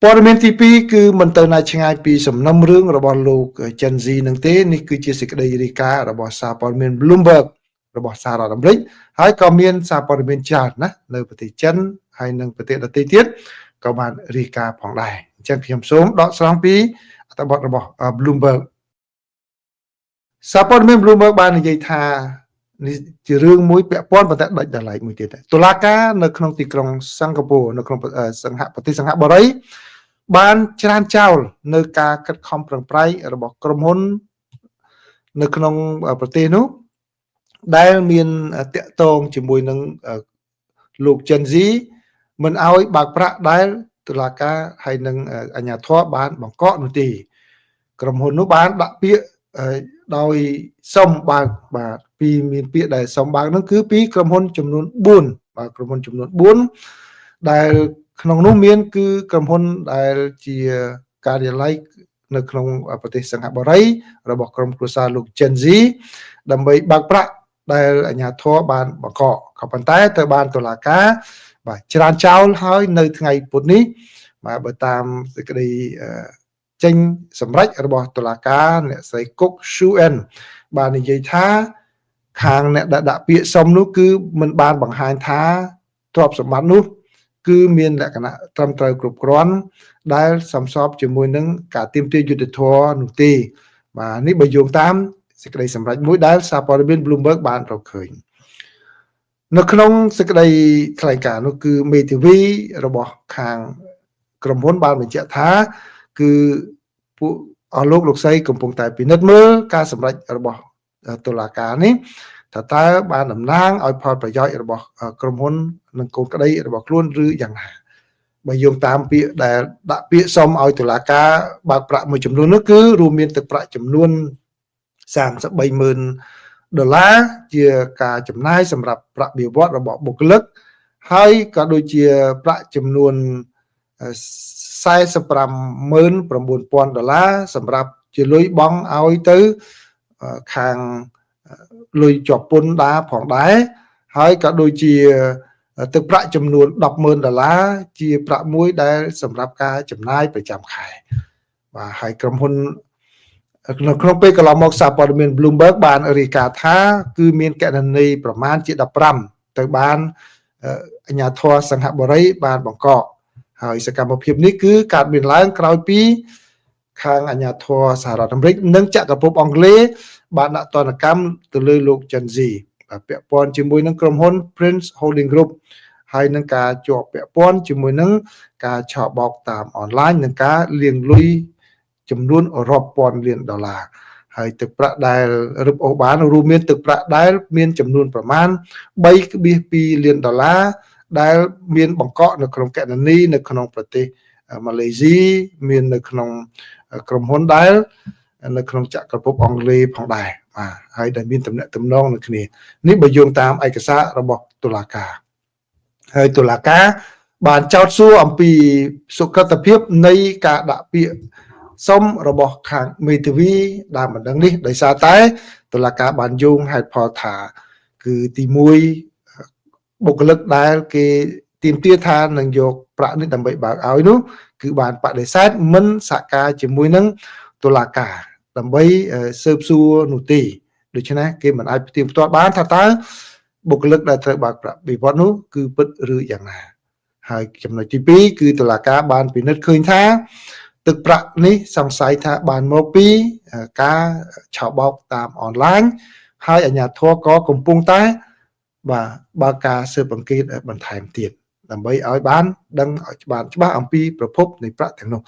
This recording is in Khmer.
ព័ត៌មានទី2គឺមិនទៅណាឆ្ងាយពីសំណុំរឿងរបស់លោក Gen Z នឹងទេនេះគឺជាសេចក្តីរាយការណ៍របស់សារព័ត៌មាន Bloomberg របស់សហរដ្ឋអាមេរិកហើយក៏មានសារព័ត៌មានច្រើនណានៅប្រទេសចិនហើយនិងប្រទេសដទៃទៀតក៏បានរាយការណ៍ផងដែរអញ្ចឹងខ្ញុំសូមដកស្រង់ពីអត្ថបទរបស់ Bloomberg សារព័ត៌មាន Bloomberg បាននិយាយថានេះជារឿងមួយពាក់ព័ន្ធប៉ុន្តែដាច់ដោយឡែកមួយទៀតតុលាការនៅក្នុងទីក្រុងសិង្ហបុរីនៅក្នុងប្រទេសសិង្ហបុរីបានច្រានចោលនៅការខិតខំប្រឹងប្រែងរបស់ក្រុមហ៊ុននៅក្នុងប្រទេសនោះដែលមានតាក់ទងជាមួយនឹងលោក Gen Z មិនឲ្យបើកប្រាក់ដែលតុលាការហើយនឹងអាជ្ញាធរបានបង្កក់នោះទេក្រុមហ៊ុននោះបានដាក់ពាក្យដោយសុំបើកបាទពីមានពាក្យដែលសុំបើកនោះគឺពីក្រុមហ៊ុនចំនួន4បាទក្រុមហ៊ុនចំនួន4ដែលក្នុងនោះមានគឺក្រុមហ៊ុនដែលជាការិយាល័យនៅក្នុងប្រទេសសិង្ហបុរីរបស់ក្រុមគ្រួសារលោក Gen Z ដើម្បីបើកប្រាក់ដែលអាជ្ញាធរបានបង្កក់ក៏ប៉ុន្តែទៅបានតុលាការបាទច្រានចោលហើយនៅថ្ងៃពុធនេះបាទបើតាមសេចក្តីចេញសម្រេចរបស់តុលាការអ្នកស្រីគុក Shuen បាននិយាយថាខាងអ្នកដែលដាក់ពាក្យសុំនោះគឺមិនបានបង្ហាញថាទ្រព្យសម្បត្តិនោះគឺមានលក្ខណៈត្រឹមត្រូវគ្រប់គ្រាន់ដែលសមស្របជាមួយនឹងការទាមទារយុត្តិធម៌នោះទេបាទនេះបើយោងតាមសេចក្តីសម្រេចមួយដែលសារព័ត៌មាន Bloomberg បានរកឃើញនៅក្នុងសេចក្តីថ្លែងការណ៍នោះគឺមេធាវីរបស់ខាងក្រុមហ៊ុនបានបញ្ជាក់ថាគឺពួកអស់លោកស្រីកំពុងតែពិនិត្យមើលការសម្រេចរបស់តុលាការនេះថាតើបានតំណាងឲ្យផលប្រយោជន៍របស់ក្រុមហ៊ុននិងកូនក្តីរបស់ខ្លួនឬយ៉ាងណាបើយោងតាមពាក្យដែលដាក់ពាក្យសុំឲ្យតុលាការបើកប្រាក់មួយចំនួននោះគឺរួមមានទឹកប្រាក់ចំនួន$330,000ជាការចំណាយសម្រាប់ប្រាក់បៀវត្សរបស់បុគ្គលិកហើយក៏ដូចជាប្រាក់ចំនួន$459,000សម្រាប់ជាលុយបង់ឲ្យទៅខាងលុយជាប់ពន្ធដារផងដែរហើយក៏ដូចជាទឹកប្រាក់ចំនួន$10,000ជាប្រាក់មួយដែលសម្រាប់ការចំណាយប្រចាំខែបាទហើយក្រុមហ៊ុននៅក្នុងពេលកន្លងមកសារព័ត៌មាន Bloomberg បានរាយការណ៍ថាគឺមានគណនីប្រមាណជា15ទៅបានអាជ្ញាធរសិង្ហបុរីបានបង្កក់ហើយសកម្មភាពនេះគឺកើតមានឡើងក្រោយពីខាងអាជ្ញាធរសហរដ្ឋអាមេរិកនិងចក្រភពអង់គ្លេសបានដាក់ទណ្ឌកម្មទៅលើលោក Gen Z ពាក់ព័ន្ធជាមួយនឹងក្រុមហ៊ុន Prince Holding Group ហើយនឹងការជាប់ពាក់ព័ន្ធជាមួយនឹងការឆបោកតាមអនឡាញនិងការលាងលុយចំនួនរាប់ពាន់លានដុល្លារហើយទឹកប្រាក់ដែលរឹបអូសបានរួមមានទឹកប្រាក់ដែលមានចំនួនប្រមាណ$3.2 លានដែលមានបង្កក់នៅក្នុងគណនីនៅក្នុងប្រទេសម៉ាឡេស៊ីមាននៅក្នុងក្រុមហ៊ុនដែលនៅក្នុងចក្រភពអង់គ្លេសផងដែរបាទហើយដែលមានទំនាក់ទំនងនឹងគ្នានេះបើយោងតាមឯកសាររបស់តុលាការហើយតុលាការបានចោទសួរអំពីសុខភាពនៃការដាក់ពាក្យសុំរបស់ខាងមេធាវីដែលមិនដឹងនេះដោយសារតែតុលាការបានយោងហេតុផលថាគឺទី1បុគ្គលិកដែលគេទាមទារថានឹងយកប្រាក់នេះដើម្បីបើកឲ្យនោះគឺបានបដិសេធមិនសហការជាមួយនឹងតុលាការដើម្បីស៊ើបសួរនោះទេដូច្នេះគេមិនអាចផ្ទៀងផ្ទាត់បានថាតើបុគ្គលិកដែលត្រូវបើកប្រាក់បៀវត្សនោះគឺពិតឬយ៉ាងណាហើយចំណុចទី2គឺតុលាការបានពិនិត្យឃើញថាទឹកប្រាក់នេះសង្ស័យថាបានមកពីការឆបោកតាមអនឡាញហើយអាជ្ញាធរក៏កំពុងតែបាទបើកការស៊ើបអង្កេតបន្ថែមទៀតដើម្បីឲ្យបានដឹងឲ្យច្បាស់អំពីប្រភពនៃប្រាក់ទាំងនោះ